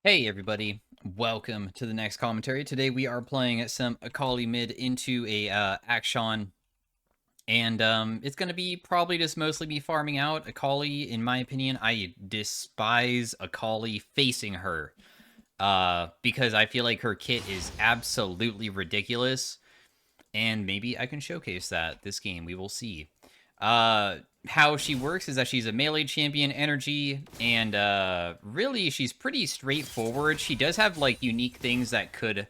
Hey everybody, welcome to the next commentary. Today we are playing some Akali Mid into a Action, and it's going to be probably just mostly be farming out Akali. In my opinion, I despise Akali facing her because I feel like her kit is absolutely ridiculous, and maybe I can showcase that this game. We will see. Uh, how she works is that she's a melee champion energy, and really she's pretty straightforward. She does have like unique things that could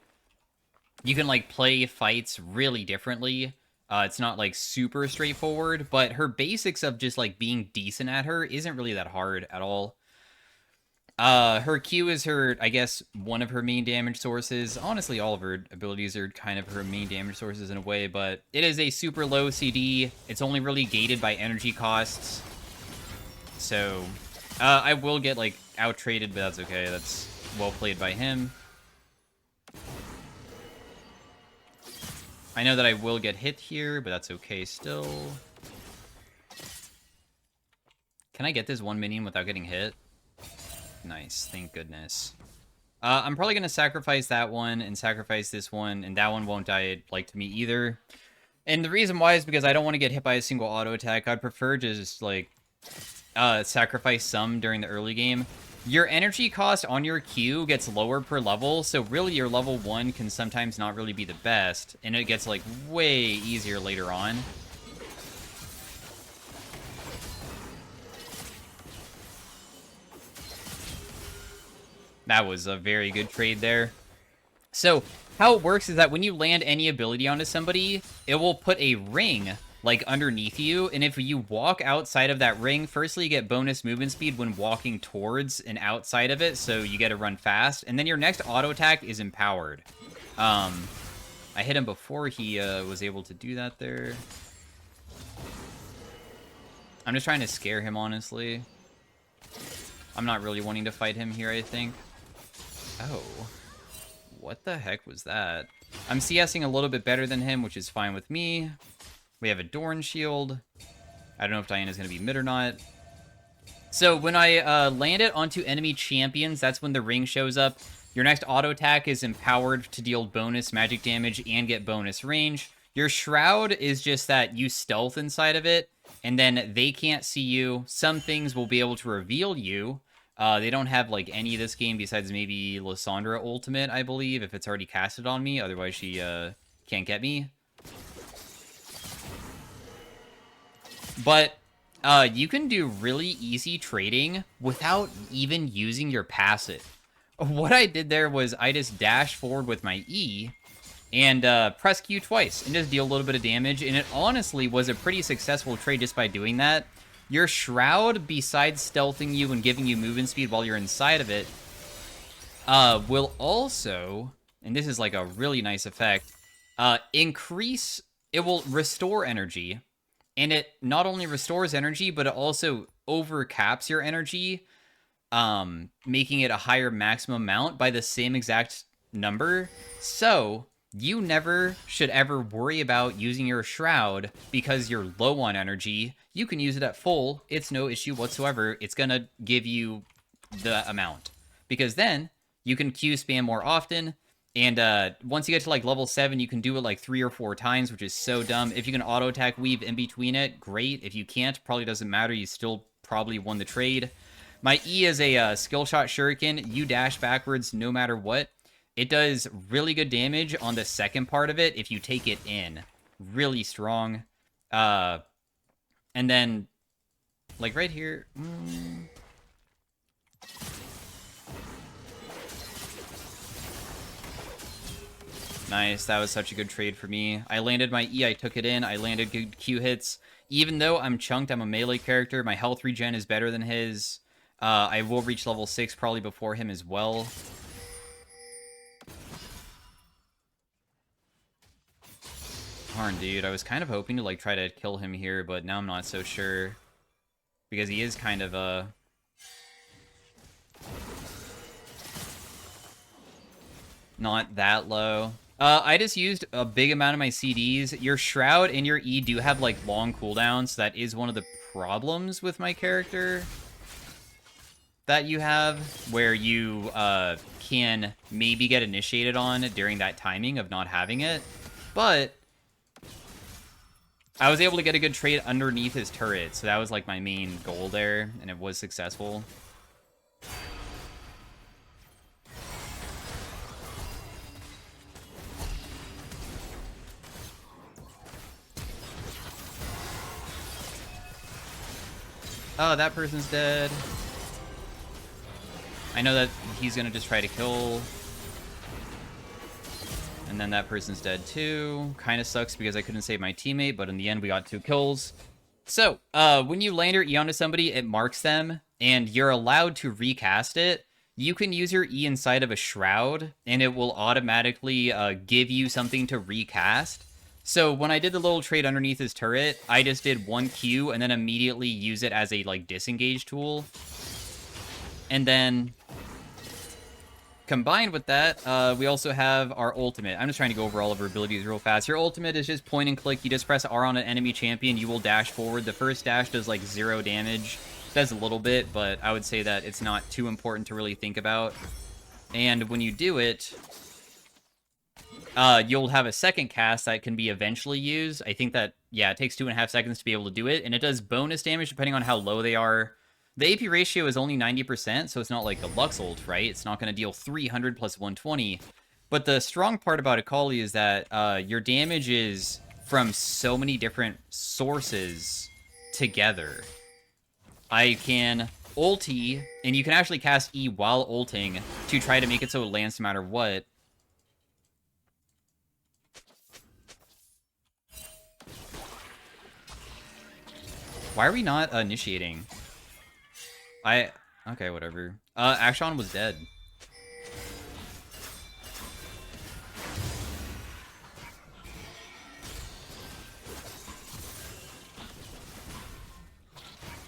you can like play fights really differently. It's not like super straightforward, but her basics of just like being decent at her isn't really that hard at all. Her Q is her, I guess, one of her main damage sources. Honestly, all of her abilities are kind of her main damage sources in a way, but it is a super low CD. It's only really gated by energy costs. So, I will get, like, out-traded, but that's okay. That's well played by him. I know that I will get hit here, but that's okay still. Can I get this one minion without getting hit? Nice, thank goodness. I'm probably going to sacrifice that one and sacrifice this one, and that one won't die like to me either. And the reason why is because I don't want to get hit by a single auto attack. I'd prefer to just, like, sacrifice some during the early game. Your energy cost on your Q gets lower per level, so really your level 1 can sometimes not really be the best, and it gets, like, way easier later on. That was a very good trade there. So, how it works is that when you land any ability onto somebody, it will put a ring, like, underneath you, and if you walk outside of that ring, firstly, you get bonus movement speed when walking towards and outside of it, so you get to run fast, and then your next auto attack is empowered. I hit him before he was able to do that there. I'm just trying to scare him, honestly. I'm not really wanting to fight him here, I think. Oh. What the heck was that? I'm CSing a little bit better than him, which is fine with me. We have a Dorn Shield. I don't know if Diana's going to be mid or not. So when I land it onto enemy champions, that's when the ring shows up. Your next auto attack is empowered to deal bonus magic damage and get bonus range. Your Shroud is just that you stealth inside of it, and then they can't see you. Some things will be able to reveal you. They don't have, like, any of this game besides maybe Lysandra Ultimate, I believe, if it's already casted on me. Otherwise, she can't get me. But you can do really easy trading without even using your passive. What I did there was I just dashed forward with my E and press Q twice and just deal a little bit of damage. And it honestly was a pretty successful trade just by doing that. Your Shroud, besides stealthing you and giving you movement speed while you're inside of it, will also, and this is like a really nice effect, increase, it will restore energy. And it not only restores energy, but it also overcaps your energy, making it a higher maximum amount by the same exact number. So you never should ever worry about using your Shroud because you're low on energy. You can use it at full. It's no issue whatsoever. It's going to give you the amount. Because then you can Q spam more often. And once you get to like level 7, you can do it like 3 or 4 times, which is so dumb. If you can auto attack weave in between it, great. If you can't, probably doesn't matter. You still probably won the trade. My E is a skill shot shuriken. You dash backwards no matter what. It does really good damage on the second part of it if you take it in. Really strong. And then, like right here... Nice, that was such a good trade for me. I landed my E, I took it in, I landed good Q hits. Even though I'm chunked, I'm a melee character, my health regen is better than his. I will reach level 6 probably before him as well. Darn, dude, I was kind of hoping to like try to kill him here, but now I'm not so sure. Because he is kind of, not that low. I just used a big amount of my CDs. Your Shroud and your E do have, like, long cooldowns. So that is one of the problems with my character. that you have where you can maybe get initiated on during that timing of not having it. But I was able to get a good trade underneath his turret, so that was like my main goal there, and it was successful. Oh, that person's dead. I know that he's gonna just try to kill. And then that person's dead too. Kind of sucks because I couldn't save my teammate, but in the end we got 2 kills. So, when you land your E onto somebody, it marks them, and you're allowed to recast it. You can use your E inside of a shroud, and it will automatically give you something to recast. So when I did the little trade underneath his turret, I just did 1 Q and then immediately use it as a like disengage tool. And then combined with that, we also have our ultimate. I'm just trying to go over all of her abilities real fast. Your ultimate is just point and click. You just press R on an enemy champion. You will dash forward. The first dash does like 0 damage. Does a little bit, but I would say that it's not too important to really think about. And when you do it, you'll have a second cast that can be eventually used. I think that, yeah, it takes 2.5 seconds to be able to do it, and it does bonus damage depending on how low they are. The AP ratio is only 90%, so it's not like the Lux ult, right? It's not going to deal 300 plus 120. But the strong part about Akali is that your damage is from so many different sources together. I can ulti, and you can actually cast E while ulting to try to make it so it lands no matter what. Why are we not initiating? Okay, whatever. Akshan was dead.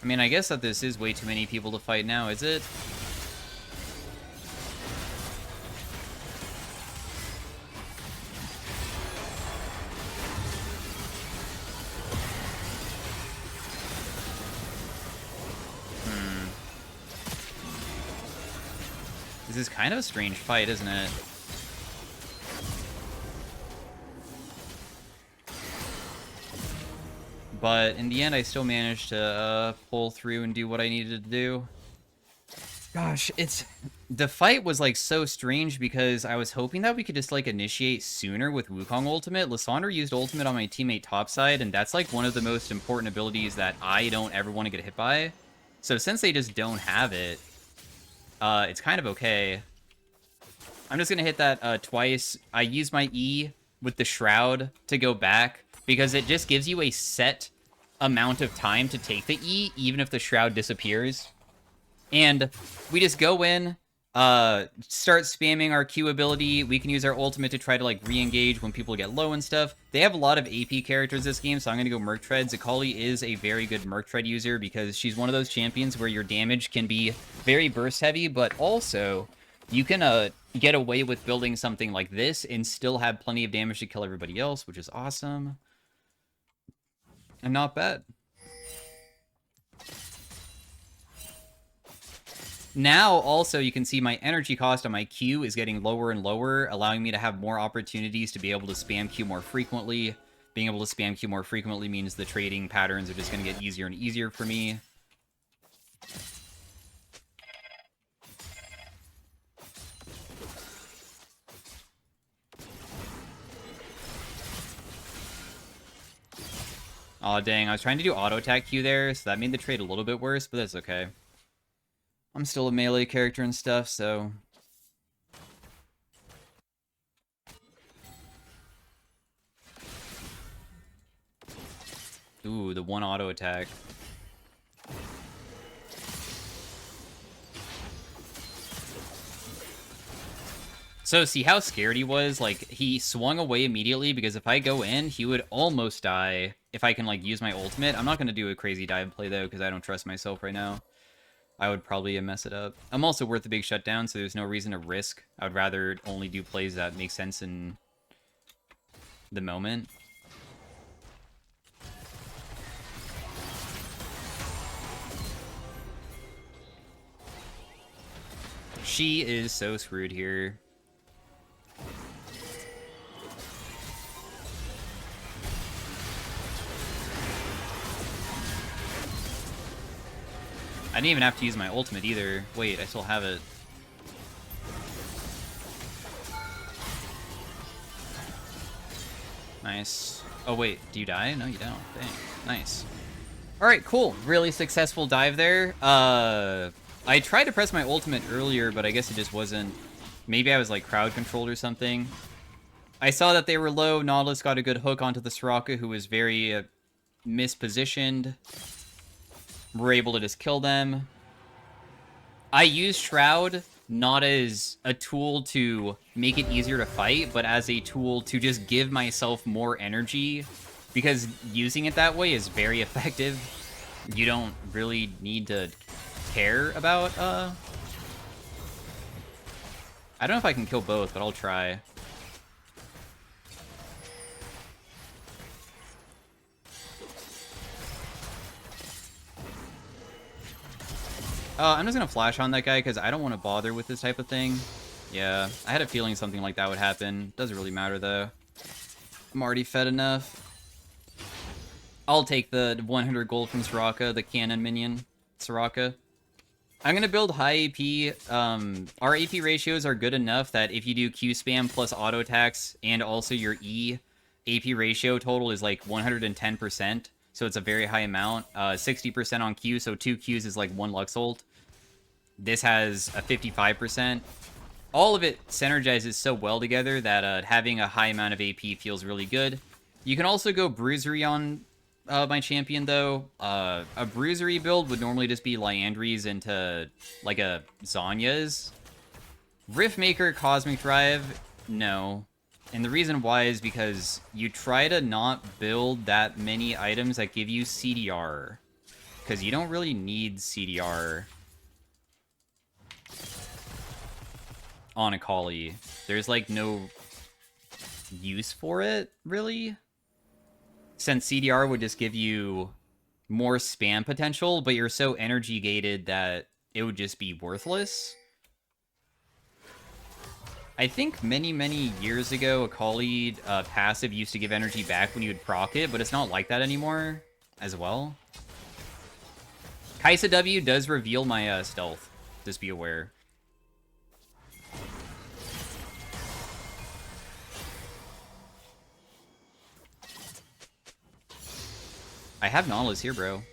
I mean, I guess that this is way too many people to fight now, is it? This is kind of a strange fight, isn't it? But in the end, I still managed to pull through and do what I needed to do. Gosh, the fight was like so strange because I was hoping that we could just like initiate sooner with Wukong ultimate. Lysandre used ultimate on my teammate topside, and that's like one of the most important abilities that I don't ever want to get hit by. So since they just don't have it, it's kind of okay. I'm just gonna hit that twice. I use my E with the Shroud to go back because it just gives you a set amount of time to take the E, even if the Shroud disappears. And we just go in, start spamming our Q ability. We can use our ultimate to try to like re-engage when people get low and stuff. They have a lot of AP characters this game, so I'm gonna go Merc Treads. Akali is a very good Merc Tread user because she's one of those champions where your damage can be very burst heavy, but also you can get away with building something like this and still have plenty of damage to kill everybody else, which is awesome. And not bad. Now, also, you can see my energy cost on my Q is getting lower and lower, allowing me to have more opportunities to be able to spam Q more frequently. Being able to spam Q more frequently means the trading patterns are just going to get easier and easier for me. Aw, dang, I was trying to do auto-attack Q there, so that made the trade a little bit worse, but that's okay. I'm still a melee character and stuff, so... Ooh, the one auto-attack. So, see how scared he was? Like, he swung away immediately, because if I go in, he would almost die if I can, like, use my ultimate. I'm not going to do a crazy dive play, though, because I don't trust myself right now. I would probably mess it up. I'm also worth a big shutdown, so there's no reason to risk. I would rather only do plays that make sense in the moment. She is so screwed here. I didn't even have to use my ultimate either. Wait, I still have it. Nice. Oh, wait. Do you die? No, you don't. Dang. Nice. Alright, cool. Really successful dive there. I tried to press my ultimate earlier, but I guess it just wasn't... Maybe I was, like, crowd controlled or something. I saw that they were low. Nautilus got a good hook onto the Soraka, who was very mispositioned. We're able to just kill them. I use Shroud not as a tool to make it easier to fight, but as a tool to just give myself more energy, because using it that way is very effective. You don't really need to care about, I don't know if I can kill both, but I'll try. I'm just gonna flash on that guy because I don't want to bother with this type of thing. Yeah, I had a feeling something like that would happen. Doesn't really matter, though. I'm already fed enough. I'll take the 100 gold from Soraka, the cannon minion, Soraka. I'm gonna build high AP. Our AP ratios are good enough that if you do Q spam plus auto attacks and also your E, AP ratio total is like 110%. So it's a very high amount. 60% on Q, so 2 Qs is like 1 Lux ult. This has a 55%. All of it synergizes so well together that having a high amount of AP feels really good. You can also go Bruisery on my champion, though. A Bruisery build would normally just be Liandry's into, like, a Zanya's. Riftmaker, Cosmic Drive, no. And the reason why is because you try to not build that many items that give you CDR. Because you don't really need CDR on Akali. There's, like, no use for it, really. Since CDR would just give you more spam potential, but you're so energy gated that it would just be worthless. I think many, many years ago, Akali passive used to give energy back when you would proc it, but it's not like that anymore as well. Kaisa W does reveal my stealth. Just be aware. I have Nautilus here, bro.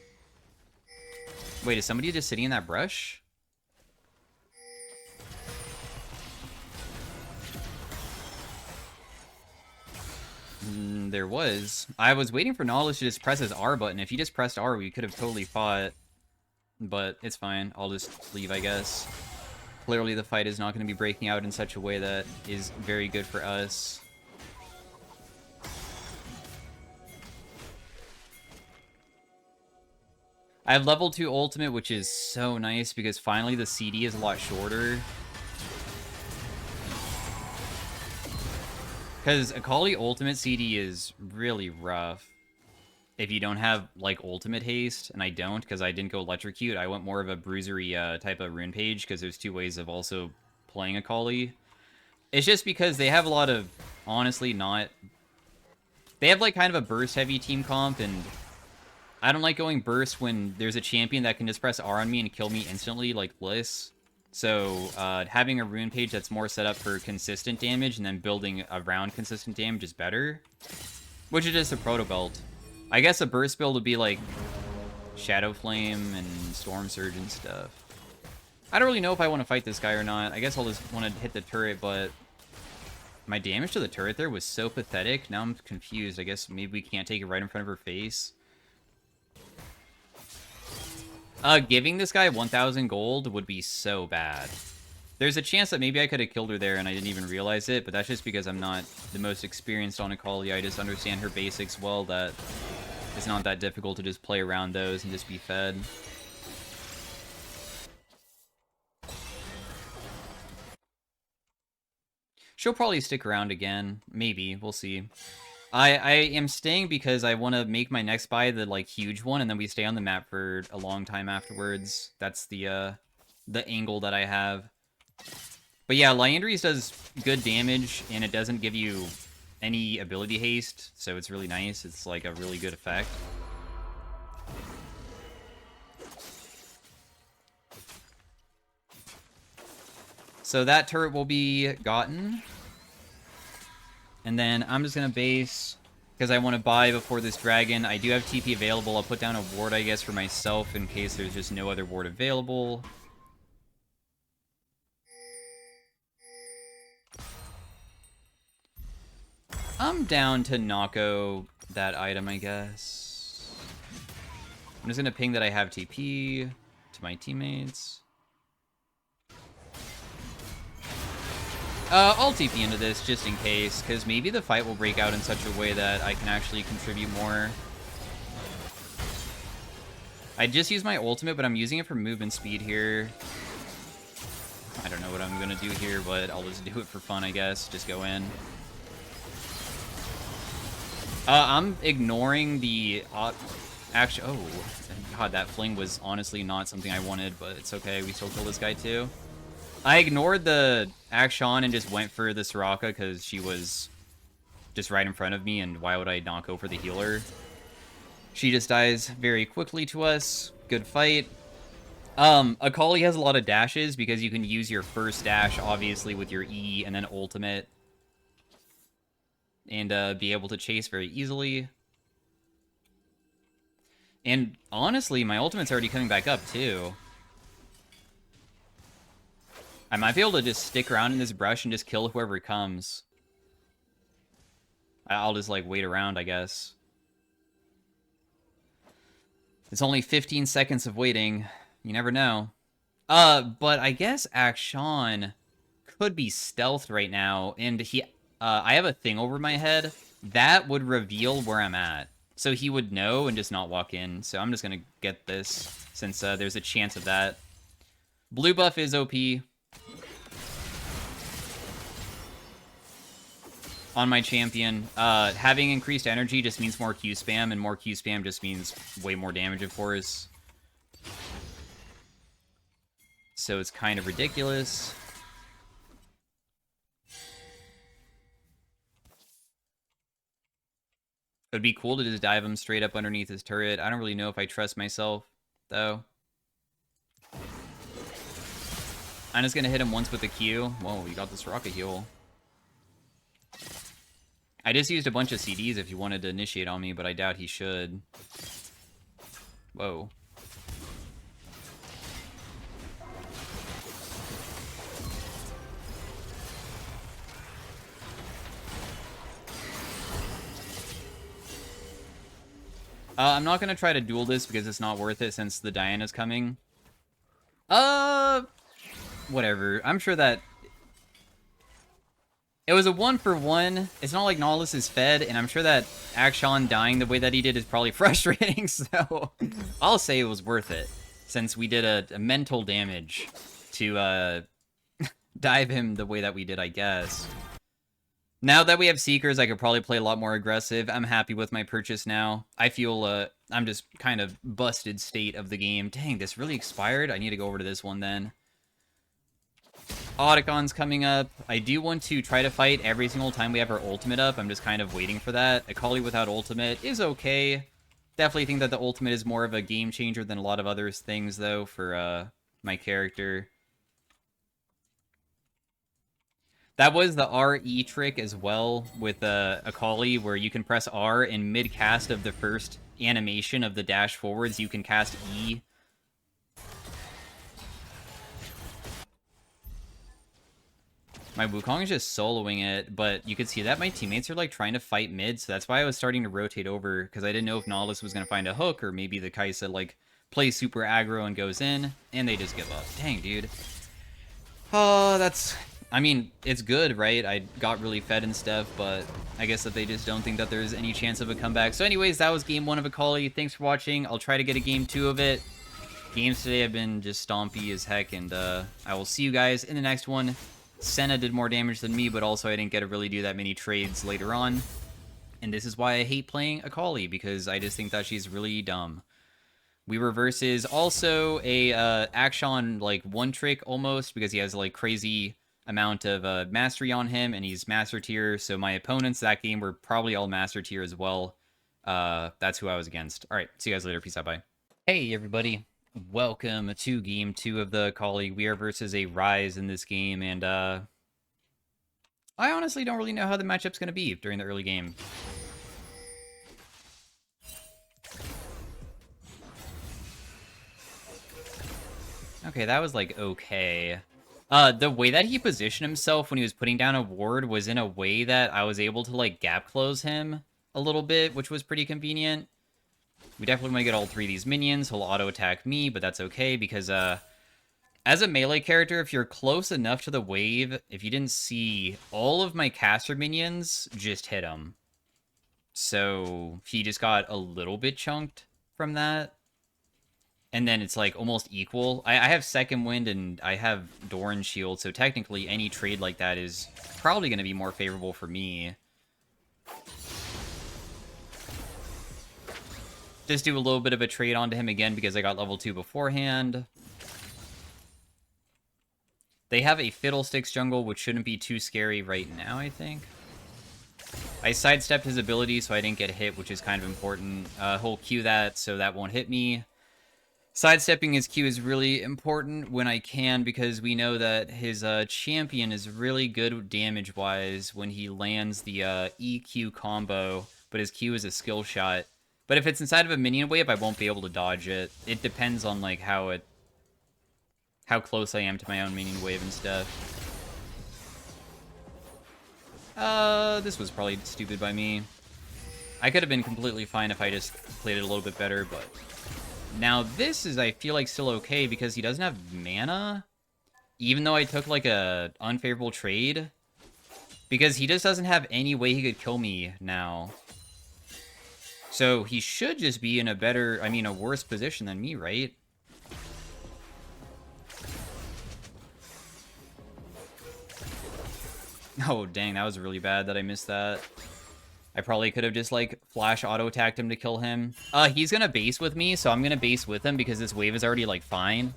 Wait, is somebody just sitting in that brush? There was. I was waiting for Nautilus to just press his R button. If he just pressed R, we could have totally fought. But it's fine. I'll just leave, I guess. Clearly, the fight is not going to be breaking out in such a way that is very good for us. I have level 2 ultimate, which is so nice because finally the CD is a lot shorter. Because Akali ultimate CD is really rough. If you don't have, like, ultimate haste, and I don't because I didn't go electrocute, I went more of a bruisery type of rune page because there's 2 ways of also playing Akali. It's just because they have a lot of, honestly, not... They have, like, kind of a burst-heavy team comp, and I don't like going burst when there's a champion that can just press R on me and kill me instantly, like Bliss. So, having a rune page that's more set up for consistent damage and then building around consistent damage is better. Which is just a proto belt. I guess a burst build would be like Shadow Flame and Storm Surge and stuff. I don't really know if I want to fight this guy or not. I guess I'll just want to hit the turret, but my damage to the turret there was so pathetic. Now I'm confused. I guess maybe we can't take it right in front of her face. Giving this guy 1,000 gold would be so bad. There's a chance that maybe I could have killed her there and I didn't even realize it, but that's just because I'm not the most experienced on Akali. I just understand her basics well, that it's not that difficult to just play around those and just be fed. She'll probably stick around again. Maybe. We'll see. I am staying because I want to make my next buy the, like, huge one, and then we stay on the map for a long time afterwards. That's the angle that I have. But yeah, Liandry's does good damage, and it doesn't give you any ability haste, so it's really nice. It's like a really good effect. So that turret will be gotten. And then I'm just going to base, because I want to buy before this dragon. I do have TP available. I'll put down a ward, I guess, for myself in case there's just no other ward available. I'm down to Nako that item, I guess. I'm just going to ping that I have TP to my teammates. I'll TP into this just in case, because maybe the fight will break out in such a way that I can actually contribute more. I just used my ultimate, but I'm using it for movement speed here. I don't know what I'm going to do here, but I'll just do it for fun, I guess. Just go in. I'm ignoring the... actually, oh, God, that fling was honestly not something I wanted, but it's okay. We still kill this guy, too. I ignored the Akshan and just went for the Soraka because she was just right in front of me, and why would I not go for the healer? She just dies very quickly to us. Good fight. Akali has a lot of dashes because you can use your first dash, obviously, with your E and then ultimate. And be able to chase very easily. And honestly, my ultimate's already coming back up, too. I might be able to just stick around in this brush and just kill whoever comes. I'll just, like, wait around, I guess. It's only 15 seconds of waiting. You never know. But I guess Akshan could be stealthed right now, and I have a thing over my head. That would reveal where I'm at. So he would know and just not walk in. So I'm just gonna get this, since there's a chance of that. Blue buff is OP. On my champion. Having increased energy just means more Q spam, and more Q spam just means way more damage, of course. So it's kind of ridiculous. It would be cool to just dive him straight up underneath his turret. I don't really know if I trust myself, though. I'm just gonna hit him once with the Q. Whoa, you got this rocket heal. I just used a bunch of CDs if he wanted to initiate on me, but I doubt he should. Whoa. I'm not going to try to duel this because it's not worth it since the Diana's coming. Whatever. I'm sure that... It was a 1-for-1. It's not like Nautilus is fed, and I'm sure that Akshan dying the way that he did is probably frustrating, so... I'll say it was worth it, since we did a mental damage to, dive him the way that we did, I guess. Now that we have Seekers, I could probably play a lot more aggressive. I'm happy with my purchase now. I feel, I'm just kind of busted state of the game. Dang, this really expired? I need to go over to this one then. Audicon's coming up. I do want to try to fight every single time we have our ultimate up. I'm just kind of waiting for that. Akali without ultimate is okay. Definitely think that the ultimate is more of a game changer than a lot of other things, though, for my character. That was the RE trick as well with Akali, where you can press R in mid-cast of the first animation of the dash forwards. You can cast E. My Wukong is just soloing it, but you can see that my teammates are like trying to fight mid, so that's why I was starting to rotate over, because I didn't know if Nautilus was going to find a hook, or maybe the Kai'Sa like plays super aggro and goes in, and they just give up. Dang, dude. Oh, that's... I mean, it's good, right? I got really fed and stuff, but I guess that they just don't think that there's any chance of a comeback. So anyways, that was game 1 of Akali. Thanks for watching. I'll try to get a game 2 of it. Games today have been just stompy as heck, and I will see you guys in the next one. Senna did more damage than me, but also I didn't get to really do that many trades later on. And this is why I hate playing Akali, because I just think that she's really dumb. We were versus also a Action like one trick almost because he has like crazy amount of mastery on him and he's master tier. So my opponents that game were probably all master tier as well. That's who I was against. All right, see you guys later. Peace out. Bye. Hey everybody, welcome to game 2 of the Akali. We are versus a Rise in this game, and I honestly don't really know how the matchup's going to be during the early game. Okay, that was like okay. The way that he positioned himself when he was putting down a ward was in a way that I was able to like gap close him a little bit, which was pretty convenient. We definitely want to get all 3 of these minions. He'll auto attack me, but that's okay because as a melee character, if you're close enough to the wave, if you didn't see, all of my caster minions just hit him. So he just got a little bit chunked from that. And then it's like almost equal. I have Second Wind and I have Doran Shield, so technically any trade like that is probably going to be more favorable for me. Just do a little bit of a trade onto him again because I got level 2 beforehand. They have a Fiddlesticks jungle, which shouldn't be too scary right now, I think. I sidestepped his ability, so I didn't get hit, which is kind of important. He'll Q that, so that won't hit me. Sidestepping his Q is really important when I can, because we know that his champion is really good damage-wise when he lands the EQ combo, but his Q is a skill shot. But if it's inside of a minion wave, I won't be able to dodge it. It depends on like how close I am to my own minion wave and stuff. This was probably stupid by me. I could have been completely fine if I just played it a little bit better, but... Now this is, I feel like, still okay because he doesn't have mana. Even though I took like a unfavorable trade. Because he just doesn't have any way he could kill me now. So he should just be in a better, I mean a worse position than me, right? Oh dang, that was really bad that I missed that. I probably could have just, like, flash auto-attacked him to kill him. He's gonna base with me, so I'm gonna base with him because this wave is already, like, fine.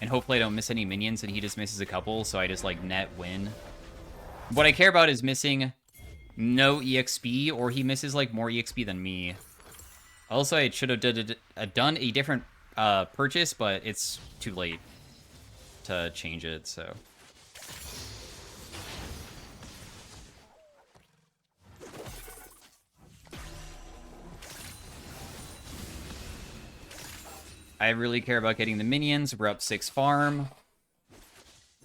And hopefully I don't miss any minions and he just misses a couple, so I just, like, net win. What I care about is missing no EXP, or he misses, like, more EXP than me. Also, I should have done a different purchase, but it's too late to change it, so... I really care about getting the minions. We're up 6 farm.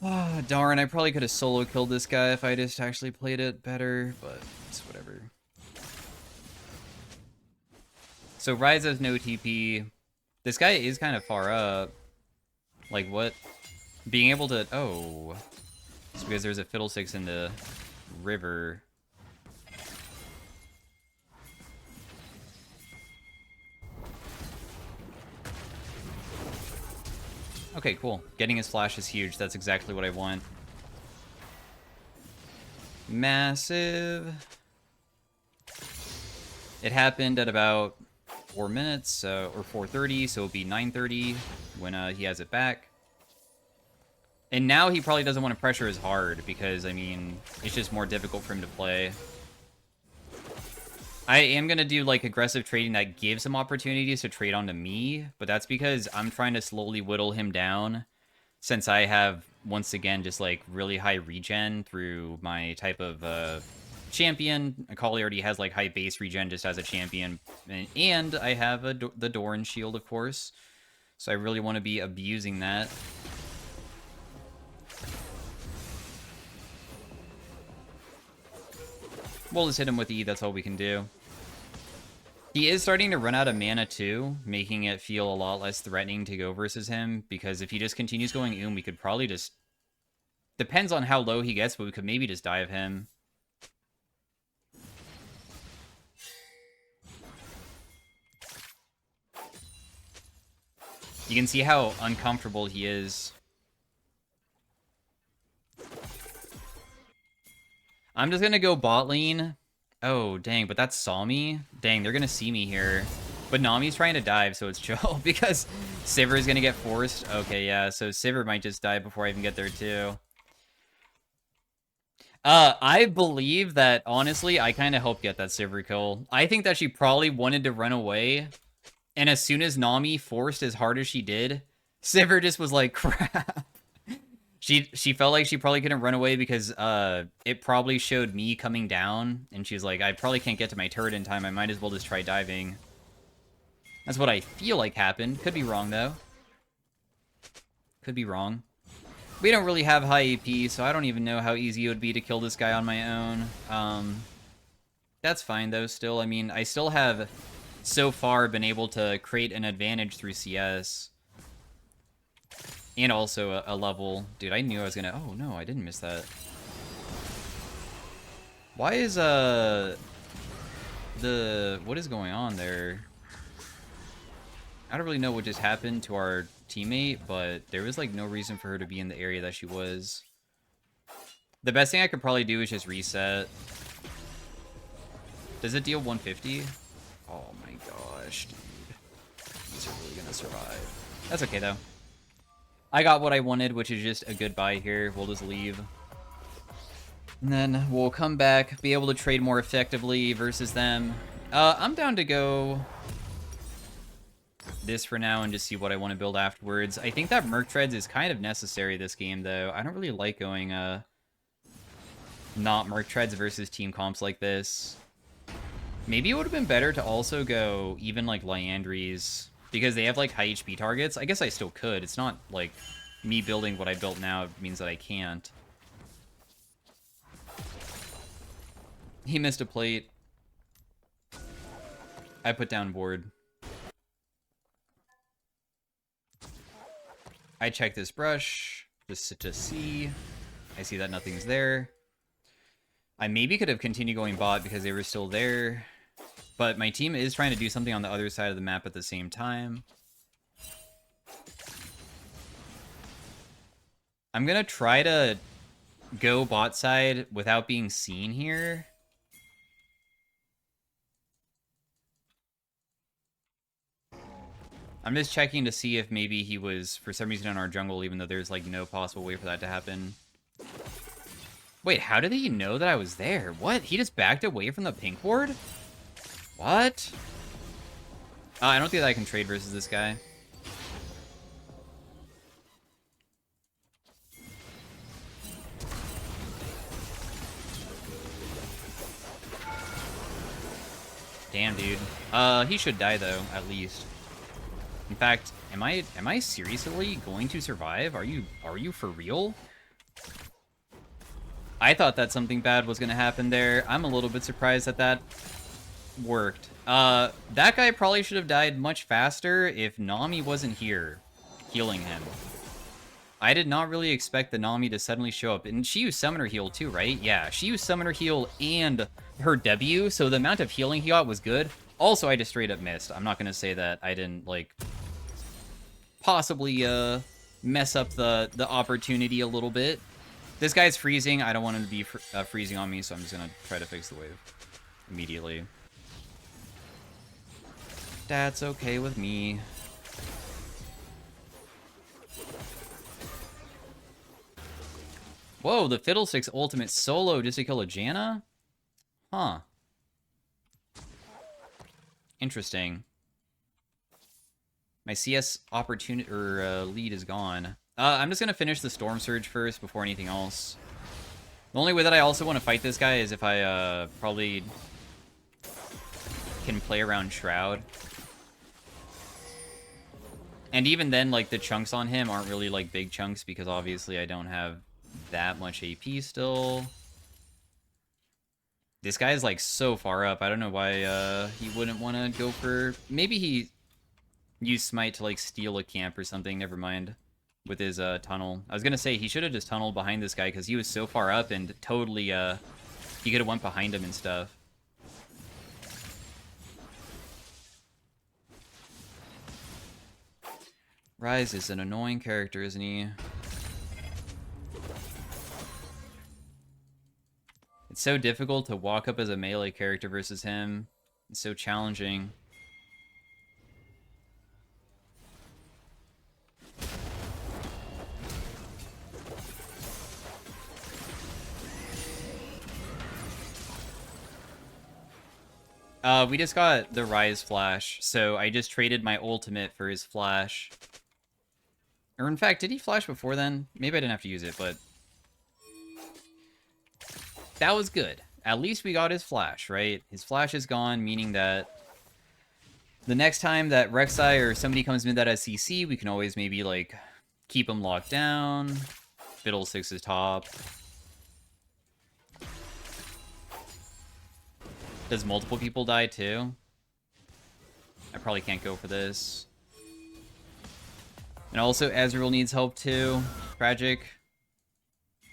Oh, darn, I probably could have solo killed this guy if I just actually played it better, but it's whatever. So Ryze has no TP. This guy is kind of far up. Like, what? Being able to... Oh. It's because there's a Fiddlesticks in the river. Okay, cool. Getting his flash is huge. That's exactly what I want. Massive. It happened at about 4 minutes, or 4:30, so it'll be 9:30 when he has it back. And now he probably doesn't want to pressure as hard because, I mean, it's just more difficult for him to play. I am going to do, like, aggressive trading that gives him opportunities to trade onto me, but that's because I'm trying to slowly whittle him down since I have, once again, just, like, really high regen through my type of champion. Akali already has, like, high base regen just as a champion, and I have the Doran shield, of course, so I really want to be abusing that. We'll just hit him with E, that's all we can do. He is starting to run out of mana too, making it feel a lot less threatening to go versus him, because if he just continues going we could probably just... Depends on how low he gets, but we could maybe just dive him. You can see how uncomfortable he is. I'm just gonna go bot lane. Oh, dang, but that saw me? Dang, they're gonna see me here. But Nami's trying to dive, so it's chill, because Sivir is going to get forced. Okay, yeah, so Sivir might just die before I even get there, too. I believe that, honestly, I kind of helped get that Sivir kill. I think that she probably wanted to run away, and as soon as Nami forced as hard as she did, Sivir just was like, crap. She felt like she probably couldn't run away because it probably showed me coming down, and she was like, I probably can't get to my turret in time, I might as well just try diving. That's what I feel like happened. Could be wrong, though. Could be wrong. We don't really have high AP, so I don't even know how easy it would be to kill this guy on my own. That's fine, though, still. I mean, I still have, so far, been able to create an advantage through CS. And also a level. Dude, I knew I was gonna... Oh, no, I didn't miss that. Why is, what is going on there? I don't really know what just happened to our teammate, but there was, like, no reason for her to be in the area that she was. The best thing I could probably do is just reset. Does it deal 150? Oh my gosh, dude. These are really gonna survive. That's okay, though. I got what I wanted, which is just a goodbye here. We'll just leave. And then we'll come back, be able to trade more effectively versus them. I'm down to go this for now and just see what I want to build afterwards. I think that Merc Treads is kind of necessary this game, though. I don't really like going not Merc Treads versus team comps like this. Maybe it would have been better to also go even like Liandry's, because they have like high HP targets. I guess I still could. It's not like me building what I built now means that I can't. He missed a plate. I put down board. I check this brush just to see. I see that nothing's there. I maybe could have continued going bot because they were still there. But my team is trying to do something on the other side of the map at the same time. I'm going to try to go bot side without being seen here. I'm just checking to see if maybe he was, for some reason, in our jungle, even though there's, like, no possible way for that to happen. Wait, how did he know that I was there? What? He just backed away from the pink ward? What? I don't think that I can trade versus this guy. Damn, dude. He should die, though, at least. In fact, am I seriously going to survive? Are you for real? I thought that something bad was going to happen there. I'm a little bit surprised that that worked. That guy probably should have died much faster if Nami wasn't here healing him. I did not really expect the Nami to suddenly show up. And she used Summoner Heal too, right? Yeah, she used Summoner Heal and her W, so the amount of healing he got was good. Also, I just straight up missed. I'm not going to say that I didn't, like, possibly mess up the opportunity a little bit. This guy's freezing. I don't want him to be freezing on me, so I'm just going to try to fix the wave immediately. That's okay with me. Whoa, the Fiddlesticks ultimate solo just to kill a Janna? Huh. Interesting. My CS opportunity or lead is gone. I'm just gonna finish the Storm Surge first before anything else. The only way that I also want to fight this guy is if I probably can play around Shroud. And even then, like, the chunks on him aren't really, like, big chunks because obviously I don't have that much AP still. This guy is, like, so far up. I don't know why he wouldn't want to go for... Maybe he used Smite to, like, steal a camp or something. Never mind. With his tunnel. I was going to say, he should have just tunneled behind this guy because he was so far up and totally... he could have went behind him and stuff. Ryze is an annoying character, isn't he? It's so difficult to walk up as a melee character versus him. It's so challenging. We just got the Rise Flash, so I just traded my ultimate for his Flash. Or in fact, did he Flash before then? Maybe I didn't have to use it, but... that was good. At least we got his Flash, right? His Flash is gone, meaning that... the next time that Rek'Sai or somebody comes in that has CC, we can always maybe, like, keep him locked down. Fiddlesticks is top. Does multiple people die too? I probably can't go for this. And also, Ezreal needs help too. Tragic.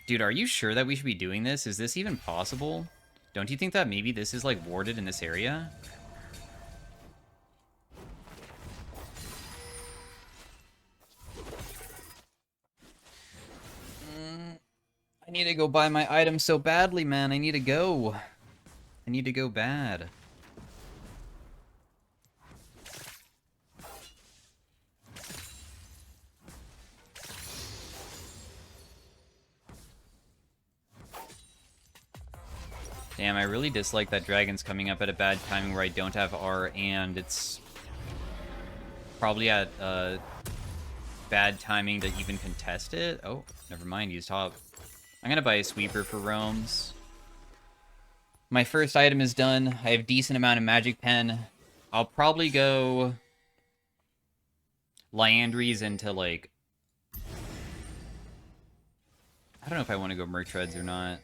Dude, are you sure that we should be doing this? Is this even possible? Don't you think that maybe this is, like, warded in this area? I need to go buy my item so badly, man. I need to go. I need to go bad. Damn, I really dislike that dragon's coming up at a bad timing where I don't have R, and it's probably at bad timing to even contest it. Oh, never mind, he's top. I'm gonna buy a sweeper for roams. My first item is done. I have a decent amount of magic pen. I'll probably go Liandry's into, like... I don't know if I want to go Merc Treads or not.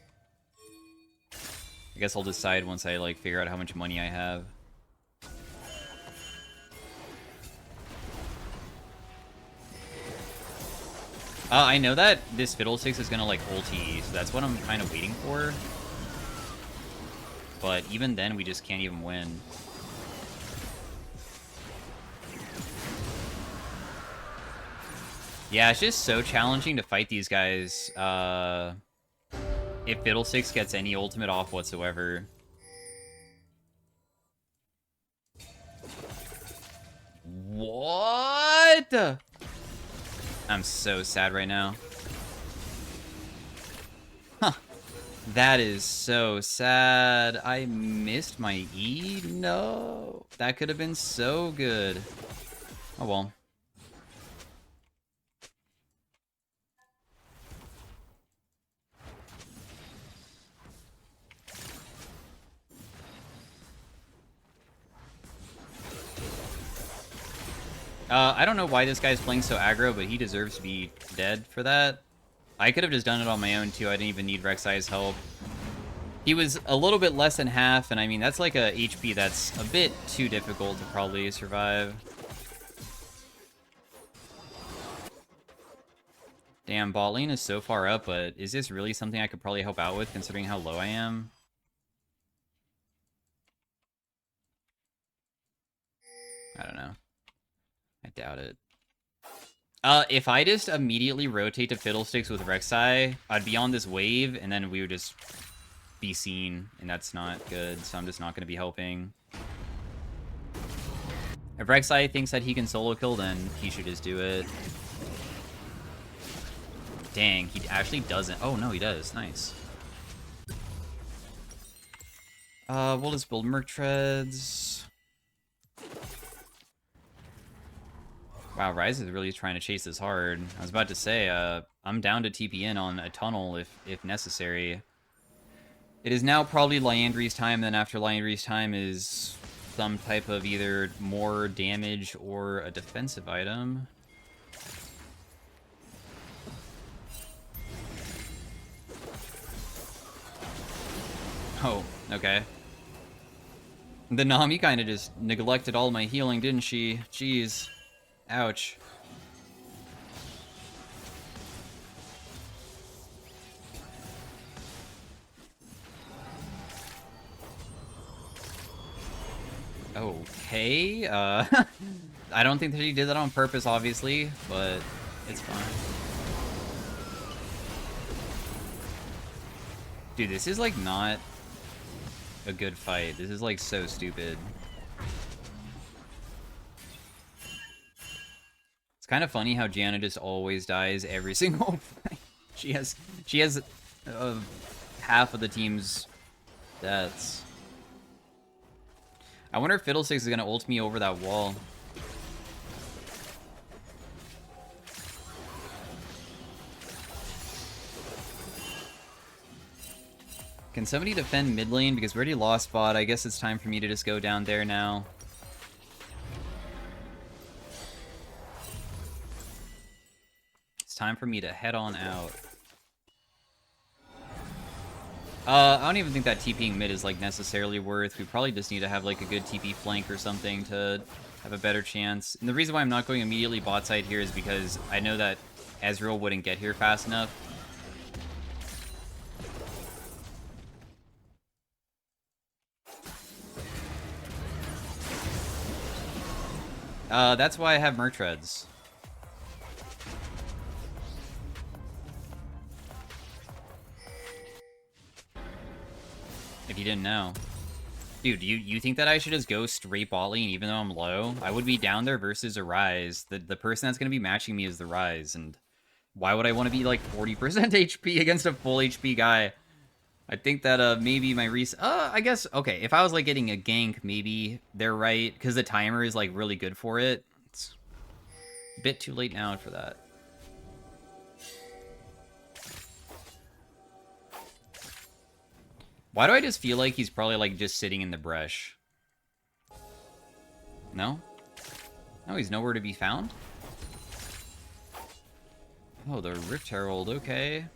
I guess I'll decide once I, like, figure out how much money I have. I know that this Fiddlesticks is gonna, like, ulti, so that's what I'm kind of waiting for. But even then, we just can't even win. Yeah, it's just so challenging to fight these guys, if Fiddlesticks gets any ultimate off whatsoever. What? I'm so sad right now. Huh. That is so sad. I missed my E? No. That could have been so good. Oh well. I don't know why this guy's playing so aggro, but he deserves to be dead for that. I could have just done it on my own, too. I didn't even need Rek'Sai's help. He was a little bit less than half, and I mean, that's like a HP that's a bit too difficult to probably survive. Damn, bot lane is so far up, but is this really something I could probably help out with, considering how low I am? I don't know. I doubt it. If I just immediately rotate to Fiddlesticks with Rek'Sai, I'd be on this wave, and then we would just be seen, and that's not good, so I'm just not going to be helping. If Rek'Sai thinks that he can solo kill, then he should just do it. Dang, he actually doesn't. Oh, no, he does. Nice. We'll just build Merc Treads. Wow, Rise is really trying to chase this hard. I was about to say, I'm down to TP in on a tunnel if necessary. It is now probably Liandry's time, then after Liandry's time is some type of either more damage or a defensive item. Oh, okay. The Nami kind of just neglected all my healing, didn't she? Jeez. Ouch. Okay, I don't think that he did that on purpose, obviously, but it's fine. Dude, this is, like, not a good fight. This is, like, so stupid. It's kind of funny how Gianna just always dies every single fight. She has half of the team's deaths. I wonder if Fiddlesticks is gonna ult me over that wall. Can somebody defend mid lane? Because we already lost bot. I guess it's time for me to just go down there now. It's time for me to head on out. I don't even think that TPing mid is like necessarily worth. We probably just need to have like a good TP flank or something to have a better chance. And the reason why I'm not going immediately bot side here is because I know that Ezreal wouldn't get here fast enough. That's why I have Mertreads. If you didn't know. Dude, you think that I should just go straight bot lane even though I'm low? I would be down there versus a Ryze. The person that's going to be matching me is the Ryze, and why would I want to be like 40% HP against a full HP guy? I think that maybe my I guess, okay, if I was like getting a gank, maybe they're right, because the timer is like really good for it. It's a bit too late now for that. Why do I just feel like he's probably like just sitting in the brush? No? No, he's nowhere to be found? Oh, the Rift Herald, okay.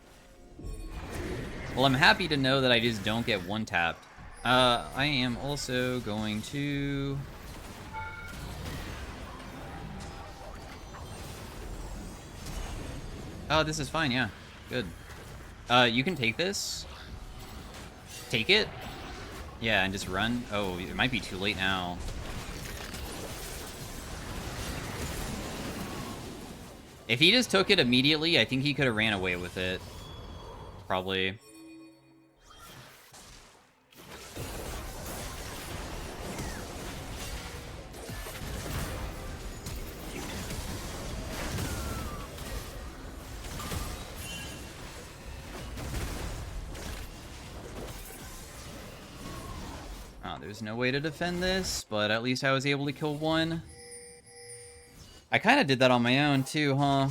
Well, I'm happy to know that I just don't get one-tapped. I am also going to... Oh, this is fine, yeah. Good. You can take this. Take it? Yeah, and just run. Oh, it might be too late now. If he just took it immediately, I think he could have ran away with it. Probably. Oh, there's no way to defend this, but at least I was able to kill one. I kind of did that on my own too, huh?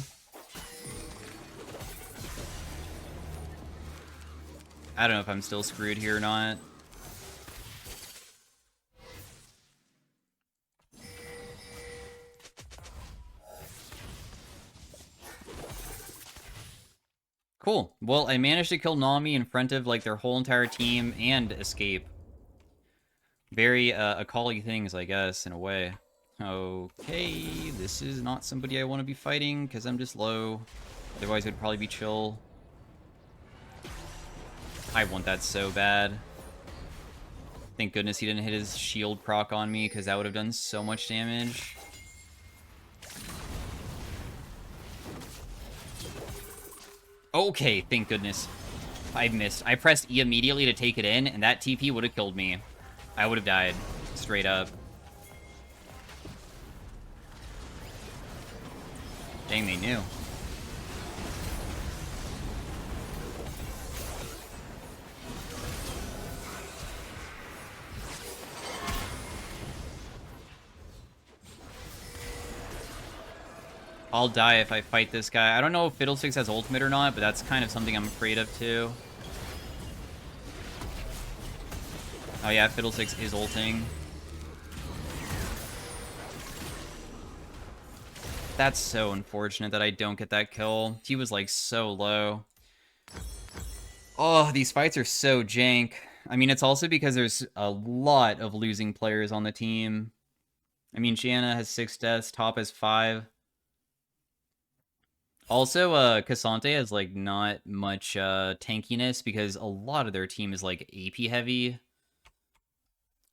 I don't know if I'm still screwed here or not. Cool. Well, I managed to kill Nami in front of like their whole entire team and escape. Very Akali things, I guess, in a way. Okay, this is not somebody I want to be fighting because I'm just low. Otherwise, it would probably be chill. I want that so bad. Thank goodness he didn't hit his shield proc on me because that would have done so much damage. Okay, thank goodness. I missed. I pressed E immediately to take it in, and that TP would have killed me. I would have died. Straight up. Dang, they knew. I'll die if I fight this guy. I don't know if Fiddlesticks has ultimate or not, but that's kind of something I'm afraid of too. Oh yeah, Fiddlesticks is ulting. That's so unfortunate that I don't get that kill. He was like so low. Oh, these fights are so jank. I mean, it's also because there's a lot of losing players on the team. I mean, Shanna has 6 deaths, Top has 5. Also, Cassante has, like, not much, tankiness because a lot of their team is, like, AP heavy.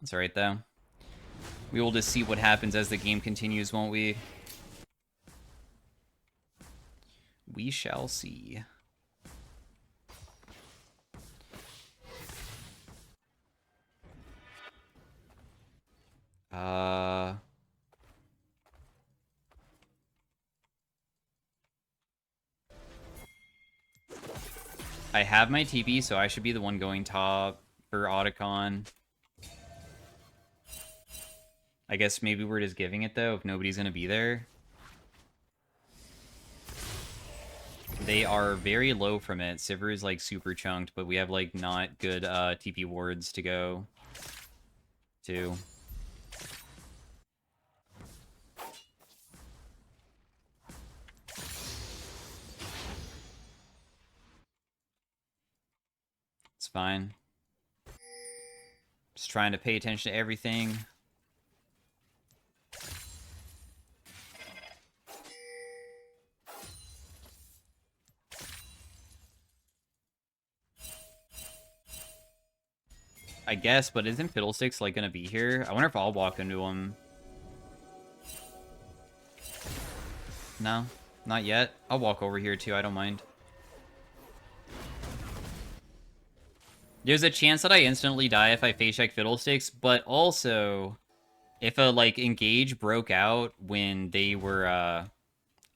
That's alright, though. We will just see what happens as the game continues, won't we? We shall see. I have my TP, so I should be the one going top for Otacon. I guess maybe we're just giving it, though, if nobody's going to be there. They are very low from it. Sivir is, like, super chunked, but we have, like, not good TP wards to go to. It's fine. Just trying to pay attention to everything. I guess, but isn't Fiddlesticks, like, gonna be here? I wonder if I'll walk into him. No, not yet. I'll walk over here, too. I don't mind. There's a chance that I instantly die if I face check Fiddlesticks, but also, if a, like, engage broke out when they were,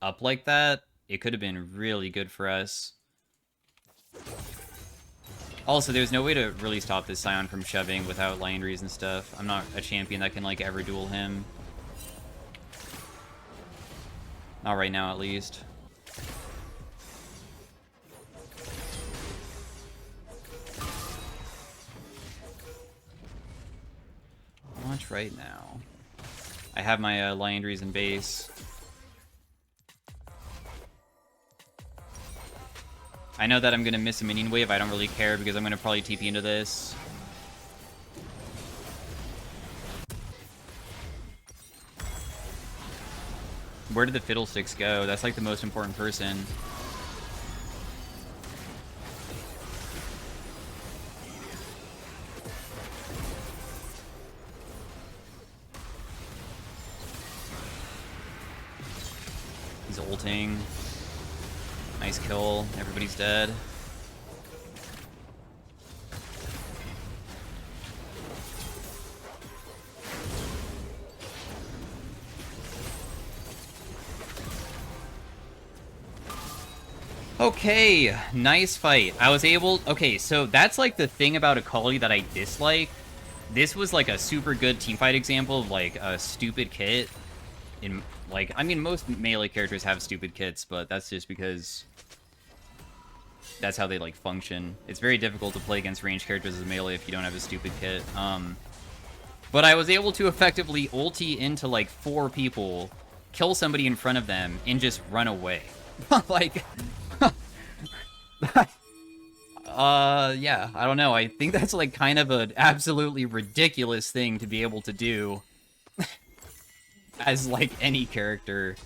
up like that, it could have been really good for us. Also, there's no way to really stop this Scion from shoving without Liandries and stuff. I'm not a champion that can, like, ever duel him. Not right now, at least. Watch right now. I have my Liandries in base. I know that I'm going to miss a minion wave. I don't really care because I'm going to probably TP into this. Where did the Fiddlesticks go? That's like the most important person. He's ulting. Nice kill. Everybody's dead. Okay, nice fight. I was able... Okay, so that's like the thing about Akali that I dislike. This was like a super good teamfight example of like a stupid kit. In like, I mean, most melee characters have stupid kits, but that's just because that's how they like function. It's very difficult to play against ranged characters as a melee if you don't have a stupid kit. But I was able to effectively ulti into like 4 people, kill somebody in front of them, and just run away. Like, yeah, I don't know. I think that's like kind of an absolutely ridiculous thing to be able to do as like any character.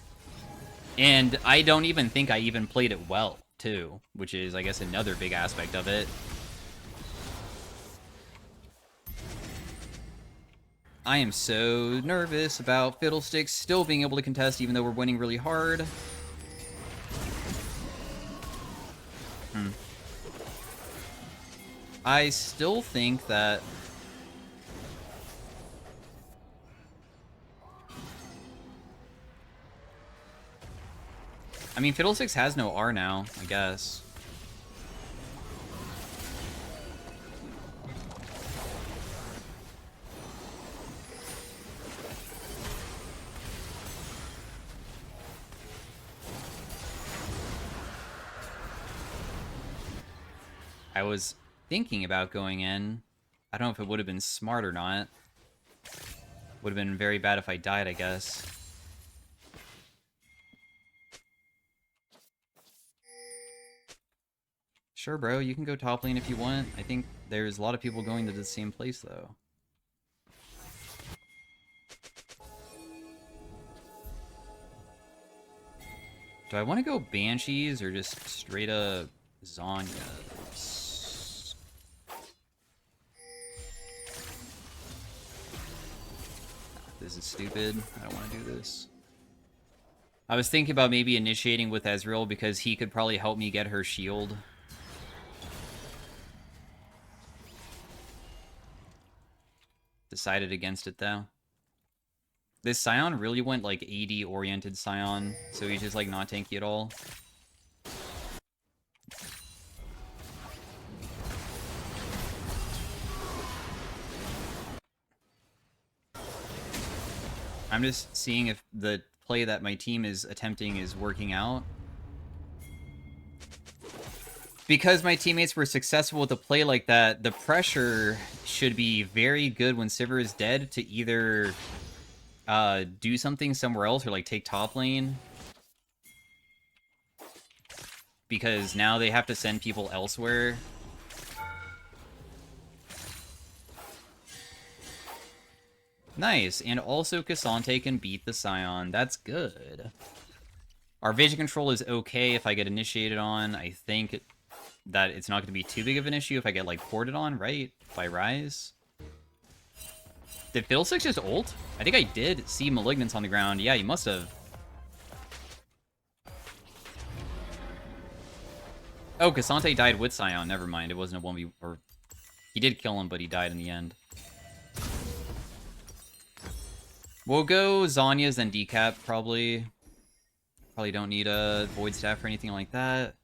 And I don't even think I even played it well, too, which is, I guess, another big aspect of it. I am so nervous about Fiddlesticks still being able to contest even though we're winning really hard. I still think that... I mean, Fiddlesticks has no R now, I guess. I was thinking about going in. I don't know if it would have been smart or not. Would have been very bad if I died, I guess. Sure, bro, you can go top lane if you want. I think there's a lot of people going to the same place, though. Do I want to go Banshees or just straight up Zhonya's? This is stupid. I don't want to do this. I was thinking about maybe initiating with Ezreal because he could probably help me get her shield. Decided against it, though. This Scion really went, like, AD-oriented Scion, so he's just, like, not tanky at all. I'm just seeing if the play that my team is attempting is working out. Because my teammates were successful with a play like that, the pressure should be very good when Sivir is dead to either do something somewhere else or like take top lane. Because now they have to send people elsewhere. Nice, and also Cassante can beat the Scion. That's good. Our vision control is okay if I get initiated on. I think that it's not going to be too big of an issue if I get, like, ported on, right? If I rise. Did Fiddlesticks just ult? I think I did see Malignance on the ground. Yeah, you must have. Oh, Cassante died with Scion. Never mind. It wasn't a 1v... Or... He did kill him, but he died in the end. We'll go Zanya's then Decap, probably. Probably don't need a Void Staff or anything like that.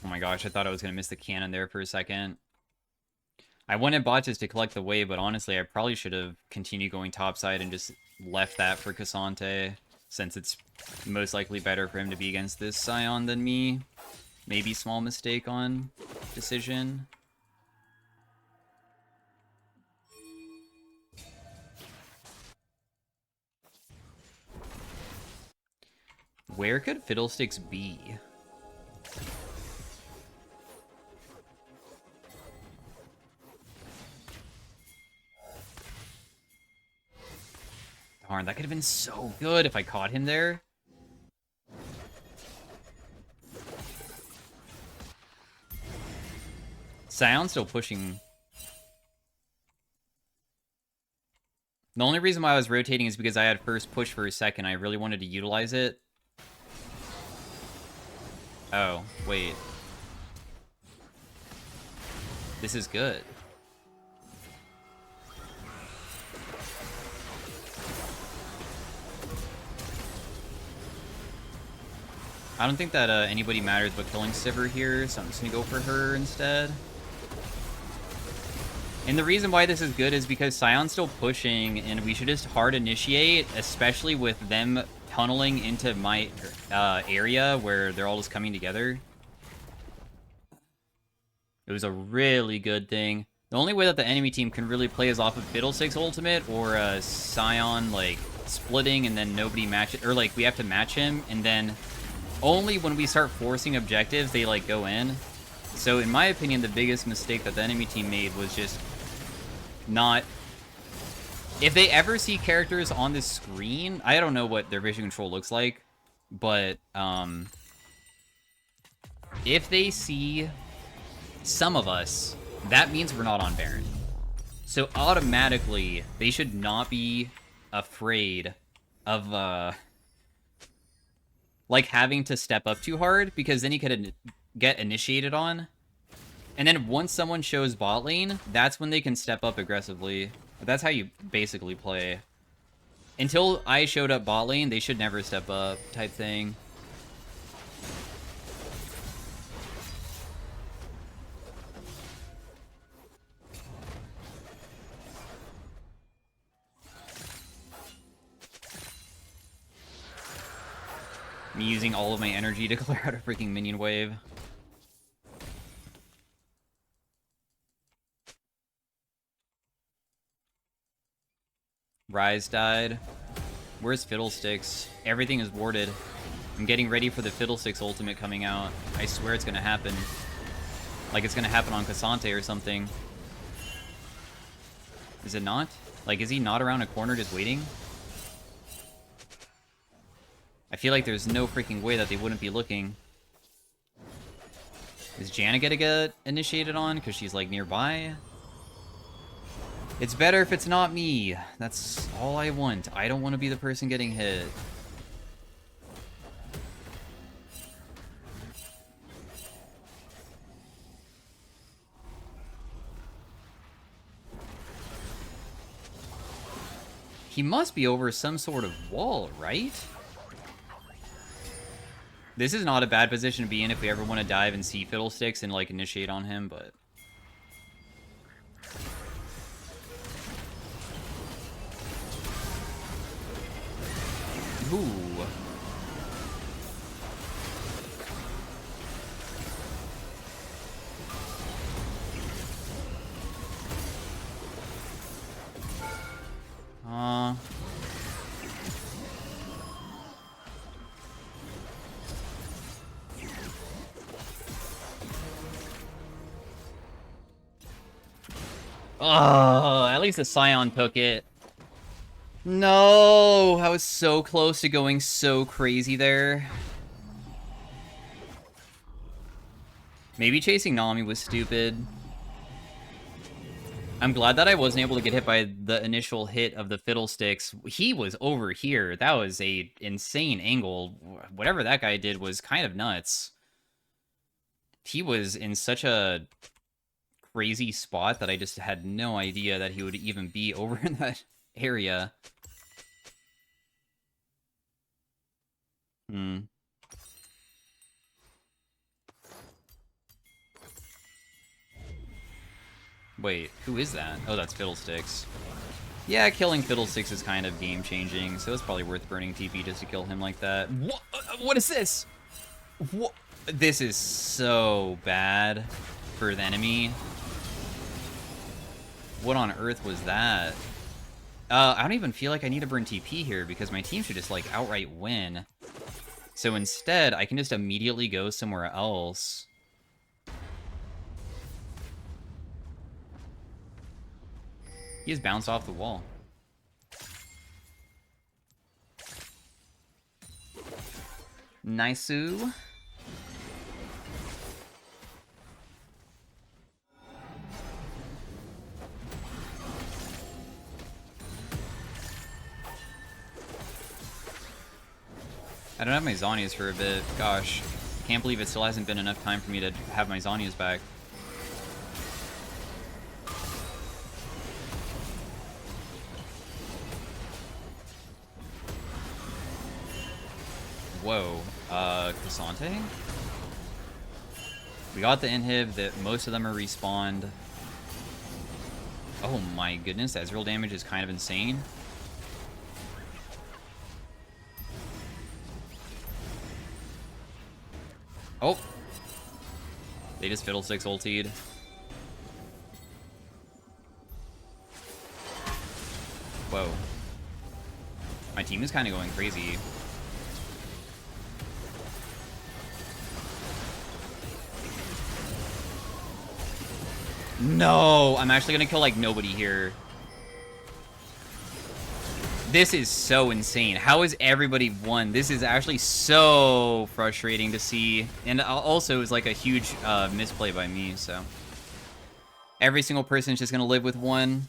Oh my gosh, I thought I was going to miss the cannon there for a second. I wanted botches to collect the wave, but honestly, I probably should have continued going topside and just left that for Cassante, since it's most likely better for him to be against this Scion than me. Maybe small mistake on decision. Where could Fiddlesticks be? Darn, that could have been so good if I caught him there. Scion's still pushing. The only reason why I was rotating is because I had first push for a second. I really wanted to utilize it. Oh, wait. This is good. I don't think that anybody matters but killing Sivir here, so I'm just gonna go for her instead. And the reason why this is good is because Scion's still pushing, and we should just hard initiate, especially with them tunneling into my area where they're all just coming together. It was a really good thing. The only way that the enemy team can really play is off of Fiddlesticks ultimate or Scion, like, splitting and then nobody match it. Or, like, we have to match him, and then only when we start forcing objectives, they, like, go in. So, in my opinion, the biggest mistake that the enemy team made was just not... If they ever see characters on the screen, I don't know what their vision control looks like, but if they see some of us, that means we're not on Baron. So automatically, they should not be afraid of like having to step up too hard, because then you could get initiated on. And then once someone shows bot lane, that's when they can step up aggressively. But that's how you basically play. Until I showed up bot lane, they should never step up, type thing. Me using all of my energy to clear out a freaking minion wave. Ryze died. Where's Fiddlesticks? Everything is warded. I'm getting ready for the Fiddlesticks ultimate coming out. I swear it's gonna happen. Like it's gonna happen on Cassante or something. Is it not? Like, is he not around a corner just waiting? I feel like there's no freaking way that they wouldn't be looking. Is Janna gonna get initiated on because she's, like, nearby? It's better if it's not me. That's all I want. I don't want to be the person getting hit. He must be over some sort of wall, right? This is not a bad position to be in if we ever want to dive and see Fiddlesticks and, like, initiate on him, but... Ooh. Oh, at least the Scion took it. No, I was so close to going so crazy there. Maybe chasing Nami was stupid. I'm glad that I wasn't able to get hit by the initial hit of the Fiddlesticks. He was over here. That was a insane angle. Whatever that guy did was kind of nuts. He was in such a crazy spot that I just had no idea that he would even be over in that area. Wait, who is that? Oh, that's Fiddlesticks. Yeah, killing Fiddlesticks is kind of game-changing, so it's probably worth burning TP just to kill him like that. What is this? What? This is so bad for the enemy. What on earth was that? I don't even feel like I need to burn TP here because my team should just, like, outright win. So instead, I can just immediately go somewhere else. He just bounced off the wall. Nice-oo. I don't have my Zhonya's for a bit. Gosh. I can't believe it still hasn't been enough time for me to have my Zhonya's back. Whoa. Cassante? We got the inhib that most of them are respawned. Oh my goodness, Ezreal damage is kind of insane. Oh! They just Fiddlesticks ultied. Whoa. My team is kind of going crazy. No! I'm actually gonna kill, like, nobody here. This is so insane. How is everybody won? This is actually so frustrating to see. And also, it was like a huge misplay by me, so. Every single person is just gonna live with one.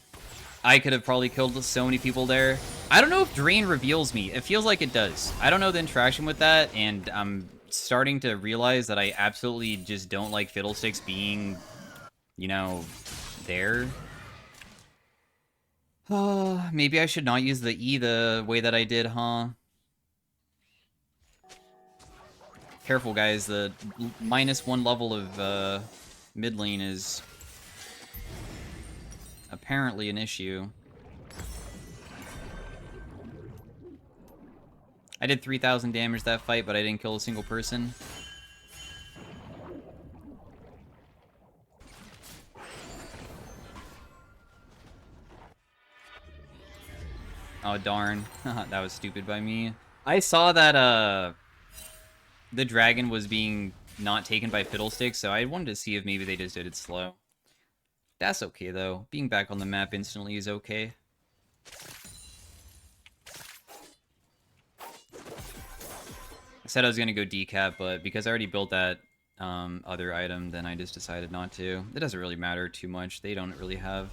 I could have probably killed so many people there. I don't know if Drain reveals me. It feels like it does. I don't know the interaction with that, and I'm starting to realize that I absolutely just don't like Fiddlesticks being, you know, there. Maybe I should not use the E the way that I did, huh? Careful, guys. The -1 level of mid lane is apparently an issue. I did 3,000 damage that fight, but I didn't kill a single person. Oh, darn. That was stupid by me. I saw that, the dragon was being not taken by Fiddlesticks, so I wanted to see if maybe they just did it slow. That's okay, though. Being back on the map instantly is okay. I said I was going to go decap, but because I already built that other item, then I just decided not to. It doesn't really matter too much. They don't really have...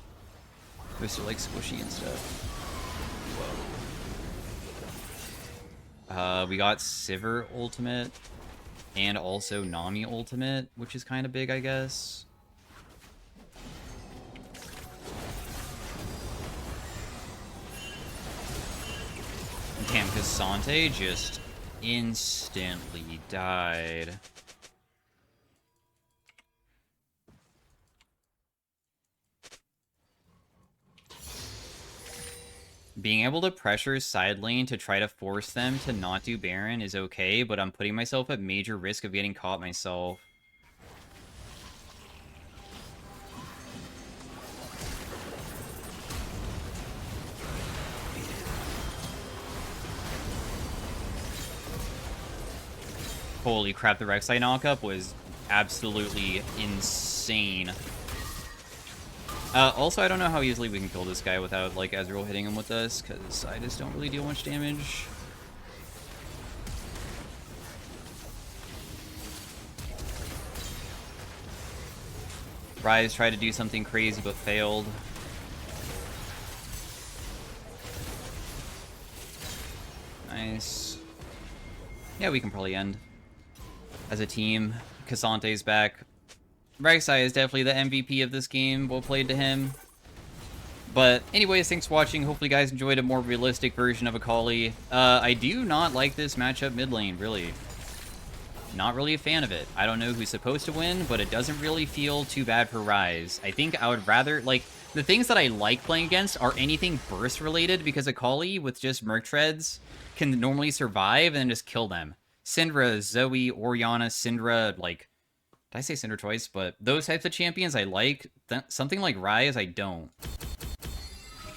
They're still, like, squishy and stuff. We got Sivir ultimate, and also Nami ultimate, which is kind of big, I guess. Cassante just instantly died. Being able to pressure side lane to try to force them to not do Baron is okay, but I'm putting myself at major risk of getting caught myself. Holy crap, the Rek'Sai knockup was absolutely insane. Also, I don't know how easily we can kill this guy without, like, Ezreal hitting him with us, because I just don't really deal much damage. Ryze tried to do something crazy, but failed. Nice. Yeah, we can probably end. As a team, Cassante's back. Rek'Sai is definitely the MVP of this game. Well played to him. But anyways, thanks for watching. Hopefully you guys enjoyed a more realistic version of Akali. I do not like this matchup mid lane, really. Not really a fan of it. I don't know who's supposed to win, but it doesn't really feel too bad for Ryze. I think I would rather, like, the things that I like playing against are anything burst related, because Akali with just Merc Treads can normally survive and just kill them. Syndra, Zoe, Orianna, Syndra, like, did I say Syndra twice? But those types of champions I like. Something like Ryze, I don't.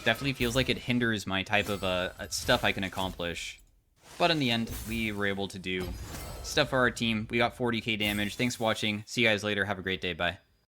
Definitely feels like it hinders my type of stuff I can accomplish. But in the end, we were able to do stuff for our team. We got 40k damage. Thanks for watching. See you guys later. Have a great day. Bye.